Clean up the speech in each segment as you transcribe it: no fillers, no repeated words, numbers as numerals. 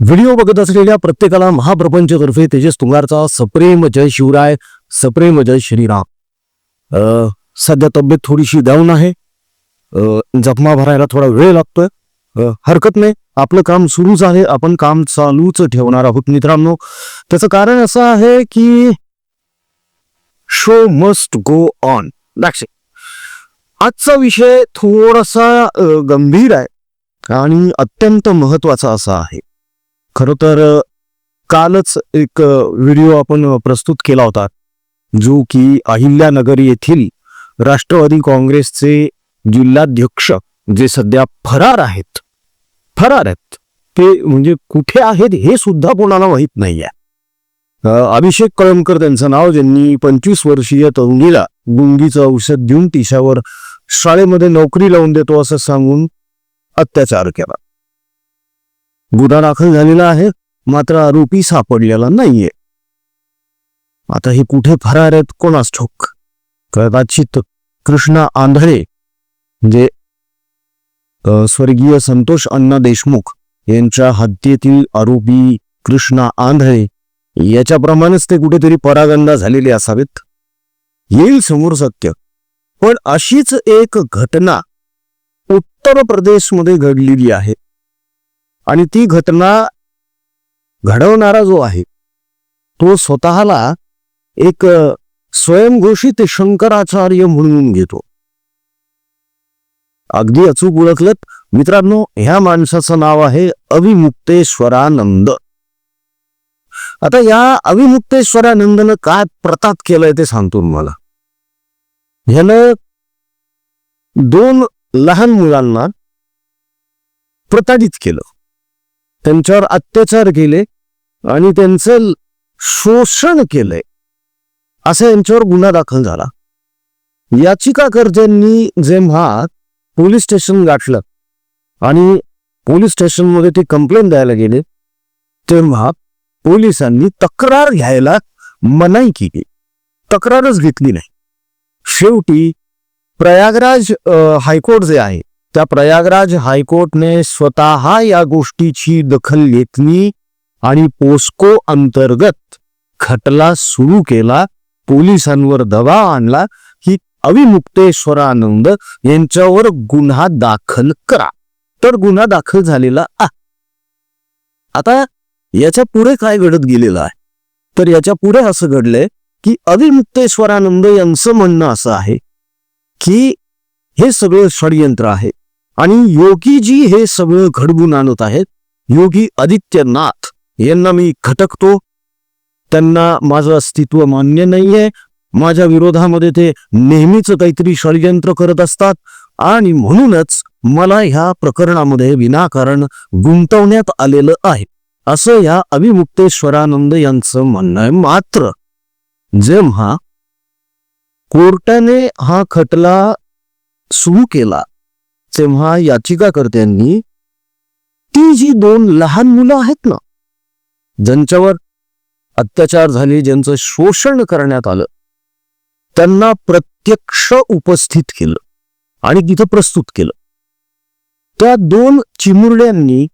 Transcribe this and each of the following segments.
Video बघत असलेल्या प्रत्येकाला महाप्रपंचतर्फे तेजस तुंगारचा सप्रेम जय शिवराय, सप्रेम जय श्रीराम। सध्या तब्येत थोडीशी डाऊन आहे, जखमा भरायला थोडा वेळ लागतोय। हरकत नाही, आपलं काम सुरूच आहे, आपण काम चालूच ठेवणार आहोत मित्रांनो। त्याचं कारण असं आहे की शो मस्ट गो ऑन। आजचा विषय थोडासा गंभीर आहे आणि अत्यंत महत्वाचा असा आहे। खरं तर कालच एक व्हिडिओ आपण प्रस्तुत केला होता, जो की अहिल्यानगर येथील राष्ट्रवादी काँग्रेसचे जिल्हाध्यक्ष जे सध्या फरार आहेत ते म्हणजे कुठे आहेत हे सुद्धा कोणाला माहित नाहीये। अभिषेक कळमकर त्यांचं नाव, ज्यांनी 25 वर्षीय तरुणीला गुंगीचं औषध देऊन तिच्यावर शाळेमध्ये नोकरी लावून देतो असं सांगून अत्याचार केला। गुन्हा दाखल झालेला आहे, मात्र आरोपी सापडलेला नाहीये। आता हे कुठे फरार आहेत कोणास ठाऊक। कदाचित कृष्णा आंधळे जे स्वर्गीय संतोष अण्णा देशमुख यांच्या हत्येतील आरोपी कृष्णा आंधळे याच्याप्रमाणेच ते कुठेतरी परागंदा झालेले असावेत, येईल समोर सत्य। पण अशीच एक घटना उत्तर प्रदेशमध्ये घडलेली आहे आणि ती घटना घडवणारा जो आहे तो स्वतःला एक स्वयंघोषित शंकराचार्य म्हणून घेतो। अगदी अचूक ओळखलत मित्रांनो, ह्या माणसाचं नाव आहे अविमुक्तेश्वरानंद। आता या अविमुक्तेश्वरानंदनं काय प्रताप केलंय ते सांगतो तुम्हाला। ह्यानं 2 लहान मुलांना प्रताडित केलं, त्यांच्यावर अत्याचार केले आणि त्यांचं शोषण केलंय असं यांच्यावर गुन्हा दाखल झाला। याचिकाकर्त्यांनी जेव्हा पोलीस स्टेशन गाठलं आणि पोलीस स्टेशनमध्ये ते कंप्लेंट द्यायला गेले, तेव्हा पोलिसांनी तक्रार घ्यायला मनाई केली, तक्रारच घेतली नाही। शेवटी प्रयागराज हायकोर्ट जे आहे त्या प्रयागराज हायकोर्टने स्वतः या गोष्टीची दखल घेतली आणि पोस्को अंतर्गत खटला सुरू केला, पोलिसांवर दबाव आणला की अविमुक्तेश्वरानंद यांच्यावर गुन्हा दाखल करा। तर गुन्हा दाखल झालेला आता याच्या पुढे काय घडत गेलेलं आहे, तर याच्या पुढे असं घडलंय की अविमुक्तेश्वरानंद यांचं म्हणणं असं आहे की हे सगळं षडयंत्र आहे आणि योगीजी हे सगळं घडवून आणत आहेत। योगी आदित्यनाथ यांना मी खटकतो, त्यांना माझं अस्तित्व मान्य नाहीये, माझ्या विरोधामध्ये ते नेहमीच काहीतरी षडयंत्र करत असतात आणि म्हणूनच मला ह्या प्रकरणामध्ये विनाकारण गुंतवण्यात आलेलं आहे असं या अविमुक्तेश्वरानंद यांचं म्हणणं आहे। मात्र जेव्हा कोर्टाने हा खटला सुरू केला तेव्हा याचिकाकर्त्यांनी ती जी 2 लहान मुलं आहेत ना, ज्यांच्यावर अत्याचार झाले, ज्यांचं शोषण करण्यात आलं, त्यांना प्रत्यक्ष उपस्थित केलं आणि तिथं प्रस्तुत केलं। त्या 2 चिमुरड्यांनी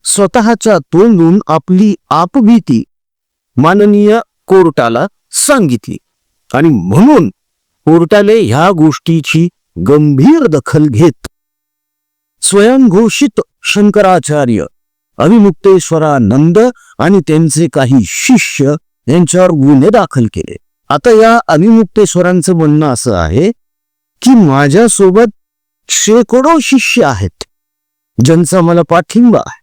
स्वतःच्या तोंडून आपली आपबीती माननीय कोर्टाला सांगितली आणि म्हणून कोर्टाने ह्या गोष्टीची गंभीर दखल घेत स्वयंघोषित शंकराचार्य अविमुक्तेश्वरानंद आणि त्यांचे काही शिष्य यांच्यावर गुन्हे दाखल केले। आता या अविमुक्तेश्वरांचं म्हणणं असं आहे की माझ्यासोबत शेकडो शिष्य आहेत ज्यांचा मला पाठिंबा आहे।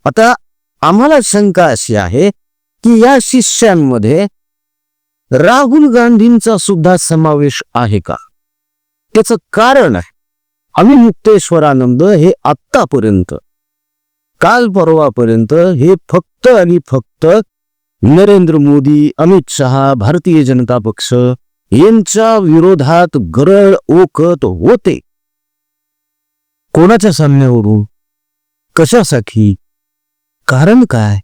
आता आम्हाला शंका अशी आहे की या शिष्यांमध्ये राहुल गांधींचा सुद्धा समावेश आहे का? त्याचं कारण आहे अविमुक्तेश्वरानंद हे आतापर्यंत काल परवापर्यंत हे फक्त आणि फक्त नरेंद्र मोदी, अमित शहा, भारतीय जनता पक्ष यांच्या विरोधात गरळ ओकत होते। कोणाच्या सामन्यावरून, कशासाठी, कारण काय,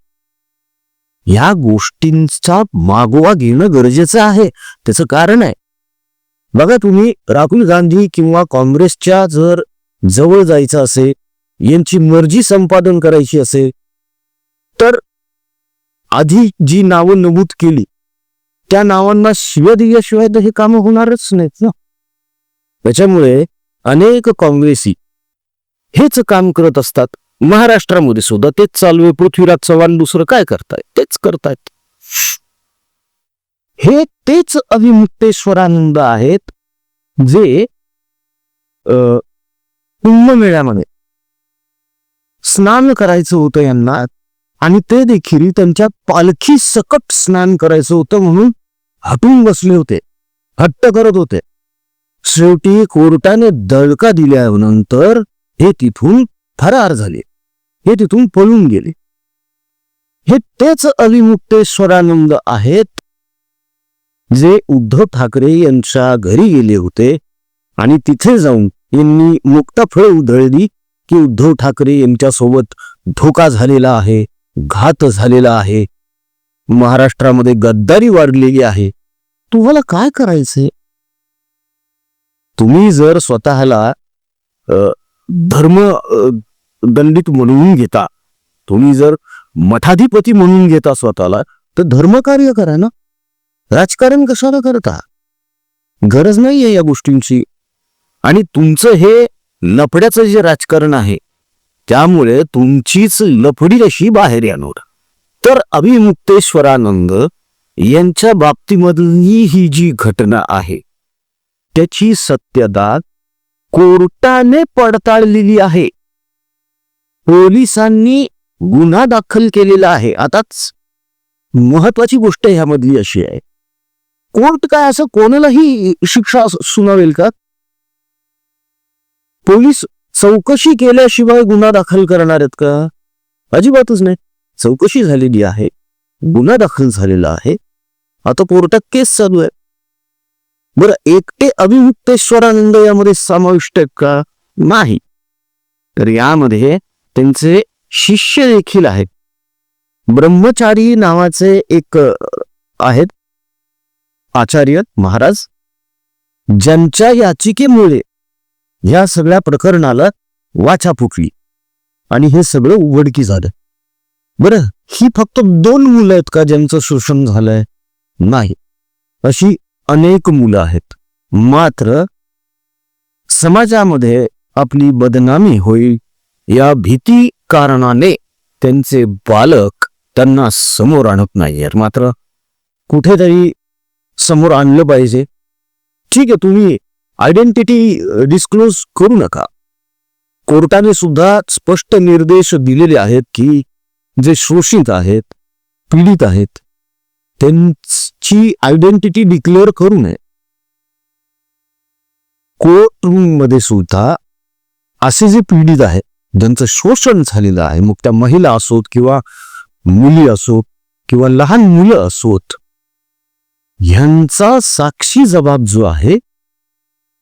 या गोष्टींचा मागोवा घेणं गरजेचं आहे। त्याचं कारण आहे, बघा तुम्ही राहुल गांधी किंवा काँग्रेसच्या जर जवळ जायचं असेल, यांची मर्जी संपादन करायची असेल तर आधी जी नावं नमूद केली त्या नावांना शिव्या दिल्याशिवाय तर हे कामं होणारच नाहीत ना. त्याच्यामुळे अनेक काँग्रेसी हेच काम करत असतात. महाराष्ट्रामध्ये सुद्धा तेच चालू आहे. पृथ्वीराज चव्हाण दुसरं काय करतायत? तेच करतायत. हे तेच अभिमुक्तेश्वरानंद आहेत जे कुंभमेळ्यामध्ये स्नान करायचं होतं यांना, आणि ते देखील त्यांच्या पालखी सकट स्नान करायचं होतं म्हणून हटून बसले होते, हट्ट करत होते. शेवटी कोर्टाने दळका दिल्यानंतर हे तिथून फरार झाले, हे तिथून पळून गेले. हे तेच अभिमुक्तेश्वरानंद आहेत जे उद्धव ठाकरे यांच्या घरी गेले होते आणि तिथे जाऊन यांनी मुक्ताफळ उधळली की उद्धव ठाकरे यांच्यासोबत धोका झालेला आहे, घात झालेला आहे, महाराष्ट्रामध्ये गद्दारी वाढलेली आहे. तुम्हाला काय करायचंय? तुम्ही जर स्वतःला धर्म दंडित म्हणून घेता, तुम्ही जर मठाधिपती म्हणून घेता स्वतःला, तर धर्मकार्य करा ना. राजकारण कशाला करता? गरज नाहीये या गोष्टींची. आणि तुमचं हे लफड्याचं जे राजकारण आहे त्यामुळे तुमचीच लफडी अशी बाहेर येणार. तर अभिमुक्तेश्वरानंद यांच्या बाबतीमधली ही जी घटना आहे त्याची सत्यता कोर्टाने पडताळलेली आहे. पोलिसांनी गुन्हा दाखल केलेला आहे. आताच महत्वाची गोष्ट ह्यामधली अशी आहे, कोर्ट काय असं कोणालाही शिक्षा सुनावेल का? पोलीस चौकशी केल्याशिवाय गुन्हा दाखल करणार आहेत का? अजिबातच नाही. चौकशी झालेली आहे, गुन्हा दाखल झालेला आहे, आता कोर्टात केस चालू आहे. बरं, एकटे अभिमुक्तेश्वरानंद यामध्ये समाविष्ट आहेत का? नाही. तर यामध्ये त्यांचे शिष्य देखील आहेत. ब्रह्मचारी नावाचे एक आहेत आचार्य महाराज, ज्यांच्या याचिकेमुळे या सगळ्या प्रकरणाला वाचा फुटली आणि हे सगळं उघडकी झालं. बरं, ही फक्त 2 मुलं आहेत का ज्यांचं शोषण झालंय? नाही, अशी अनेक मुलं आहेत. मात्र समाजामध्ये आपली बदनामी होईल या भीती कारणाने त्यांचे पालक त्यांना समोर आणत नाहीयेत. मात्र कुठेतरी समोर आणलं पाहिजे. ठीक आहे, तुम्ही आयडेंटिटी डिस्क्लोज करू नका. कोर्टाने सुद्धा स्पष्ट निर्देश दिलेले आहेत की जे शोषित आहेत, पीडित आहेत, त्यांची आयडेंटिटी डिक्लेअर करू नये. कोर्ट रूम मध्ये सुद्धा असे जे पीडित आहेत, ज्यांचं शोषण झालेलं आहे, मग त्या महिला असोत किंवा मुली असोत किंवा लहान मुलं असोत, ह्यांचा साक्षी जबाब जो आहे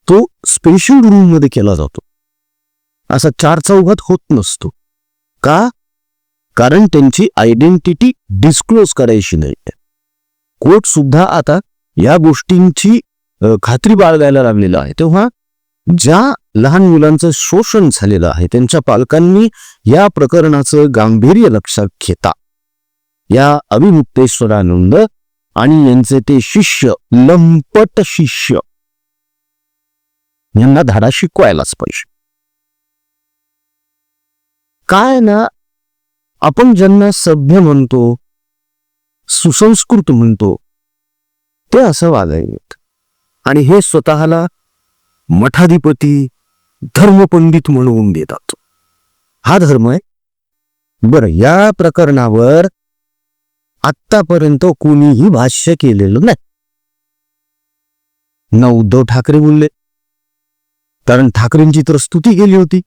तो स्पेशल रूम मध्ये केला जातो. असा 4 चौघात होत नसतो. का? कारण त्यांची आयडेंटिटी डिस्क्लोज करायची नाही. कोर्ट सुद्धा आता या गोष्टींची खात्री बाळगायला लागलेला आहे. तेव्हा ज्या लहान मुलांचं शोषण झालेलं आहे त्यांच्या पालकांनी या प्रकरणाचं गांभीर्य लक्षात घेता या अभिमुक्तेश्वरानंद आणि यांचे ते शिष्य, लंपट शिष्य, यांना धडा शिकवायलाच पाहिजे. काय ना, आपण ज्यांना सभ्य म्हणतो, सुसंस्कृत म्हणतो, ते असं वागायलेत आणि हे स्वतःला मठाधिपती, धर्मपंडित म्हणून देतात. हा धर्म आहे? बरं, या प्रकरणावर आतापर्यंत कोणीही भाष्य केलेलं नाही. न उद्धव ठाकरे बोलले, कारण ठाकरेंची तर स्तुती केली होती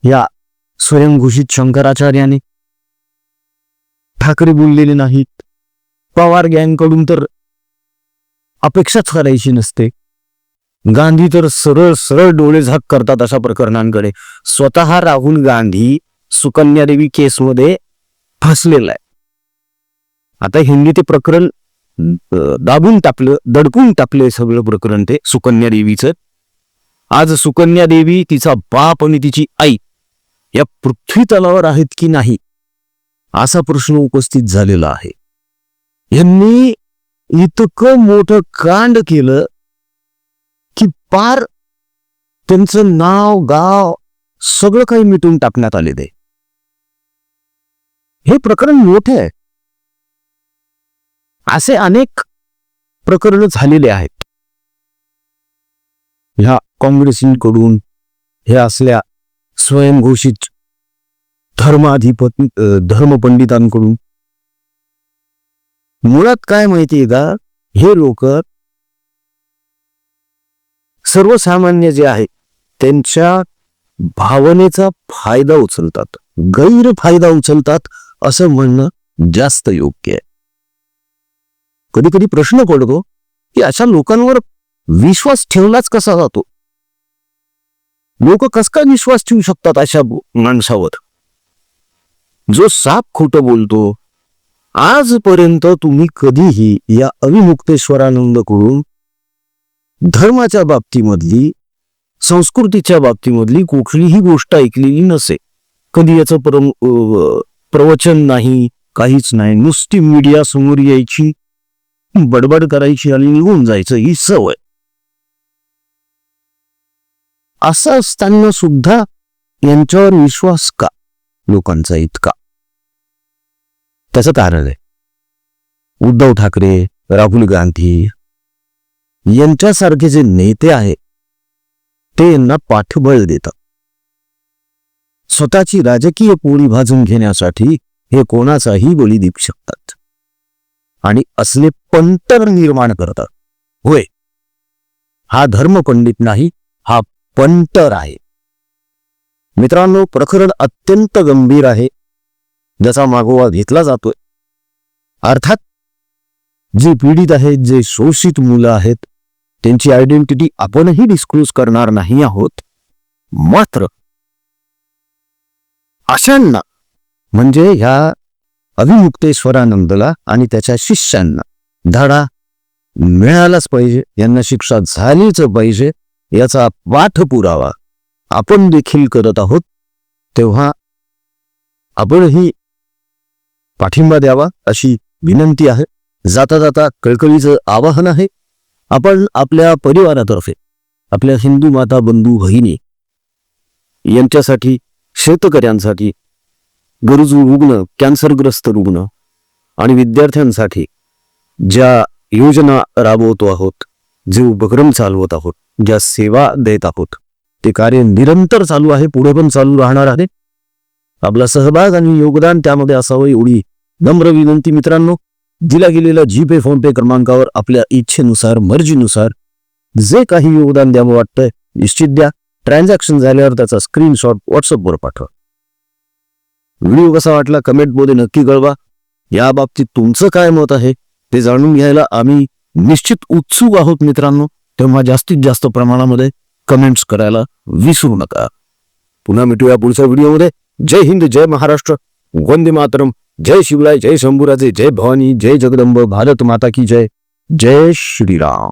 या स्वयंघोषित शंकराचार्याने. ठाकरे बोललेले नाहीत. पवार गँगकडून तर अपेक्षाच करायची नसते. गांधी तर सरळ सरळ डोळे झाक करतात अशा प्रकरणांकडे. स्वतः राहुल गांधी सुकन्या देवी केसमध्ये फसलेला आहे. आता हिंदी ते प्रकरण दाबून टाकलं, दडपून टाकले सगळं प्रकरण ते सुकन्या देवीचं. आज सुकन्या देवी, तिचा बाप आणि तिची आई या पृथ्वी तलावर आहेत की नाही असा प्रश्न उपस्थित झालेला आहे. यांनी इतकं मोठं कांड केलं की पार त्यांचं नाव गाव सगळं काही मिटून टाकण्यात आलेलं आहे. हे प्रकरण मोठे आहे. असे अनेक प्रकरण झालेले आहेत. ह्या काँग्रेसींकडून हे असल्या स्वयंघोषित धर्मपंडितांकडून. मुळात काय माहितीये का, हे लोक सर्वसामान्य जे आहे त्यांच्या भावनेचा फायदा उचलतात, गैरफायदा उचलतात असं म्हणणं जास्त योग्य आहे. कधी कधी प्रश्न पडतो की अशा लोकांवर विश्वास ठेवलाच कसा जातो. लोक कस काय विश्वास ठेवू शकतात अशा माणसावर जो साप खोटं बोलतो. आजपर्यंत तुम्ही कधीही या अविमुक्तेश्वरानंदकडून धर्माच्या बाबतीमधली, संस्कृतीच्या बाबतीमधली कुठलीही गोष्ट ऐकलेली नसे. कधी याचं प्रवचन नाही, काहीच नाही. नुसती मीडिया समोर यायची, बडबड करायची आणि निघून जायचं ही सवय. असं असताना सुद्धा यांच्यावर विश्वास का लोकांचा इतका? त्याचं कारण आहे उद्धव ठाकरे, राहुल गांधी यांच्यासारखे जे नेते आहेत ते यांना पाठबळ देतात. स्वतःची राजकीय पोळी भाजून घेण्यासाठी हे कोणाचाही बळी देऊ शकतात आणि असले पंटर निर्माण करतात. होय, हा धर्मपंडित नाही, हा पंटर आहे. मित्रांनो, प्रकरण अत्यंत गंभीर आहे ज्याचा मागोवा घेतला जातोय. अर्थात जे पीडित आहेत, जे शोषित मुलं आहेत, त्यांची आयडेंटिटी आपणही डिस्क्लोज करणार नाही आहोत. मात्र अशांना म्हणजे ह्या अविमुक्तेश्वरानंदला आणि त्याच्या शिष्यांना धडा मिळालाच पाहिजे. यांना शिक्षा झालीच पाहिजे याचा पाठपुरावा आपण देखील करत आहोत. तेव्हा आपणही पाठिंबा द्यावा अशी विनंती आहे. जाता जाता कळकळीचं आवाहन आहे, आपण आपल्या परिवारातर्फे आपल्या हिंदू माता बंधू भगिनी यांच्यासाठी, शेतकऱ्यांसाठी, गरजू रुग्ण, कॅन्सरग्रस्त रुग्ण आणि विद्यार्थ्यांसाठी ज्या योजना राबवतो आहोत, जे उपक्रम चालवत आहोत, ज्या सेवा देत आहोत, ते कार्य निरंतर चालू आहे, पुढे पण चालू राहणार आहे. आपला सहभाग आणि योगदान त्यामध्ये असावं एवढी नम्र विनंती. मित्रांनो, दिला गेलेला जीपे फोनपे क्रमांकावर आपल्या इच्छेनुसार, मर्जीनुसार जे काही योगदान द्यावं वाटतंय निश्चित द्या. ट्रान्झॅक्शन झाल्यावर त्याचा स्क्रीनशॉट व्हॉट्सअपवर पाठवा. व्हिडिओ कसा वाटला कमेंटमध्ये नक्की कळवा. या बाबतीत तुमचं काय मत आहे ते जाणून घ्यायला आम्ही निश्चित उत्सुक आहोत मित्रांनो. तेव्हा जास्तीत जास्त प्रमाणामध्ये कमेंट्स करायला विसरू नका. पुन्हा भेटूया पुढच्या व्हिडिओमध्ये. जय हिंद, जय महाराष्ट्र, वंदे मातरम, जय शिवराय, जय शंभूराजे, जय भवानी, जय जगदंब, भारत माता की जय. जय श्रीराम.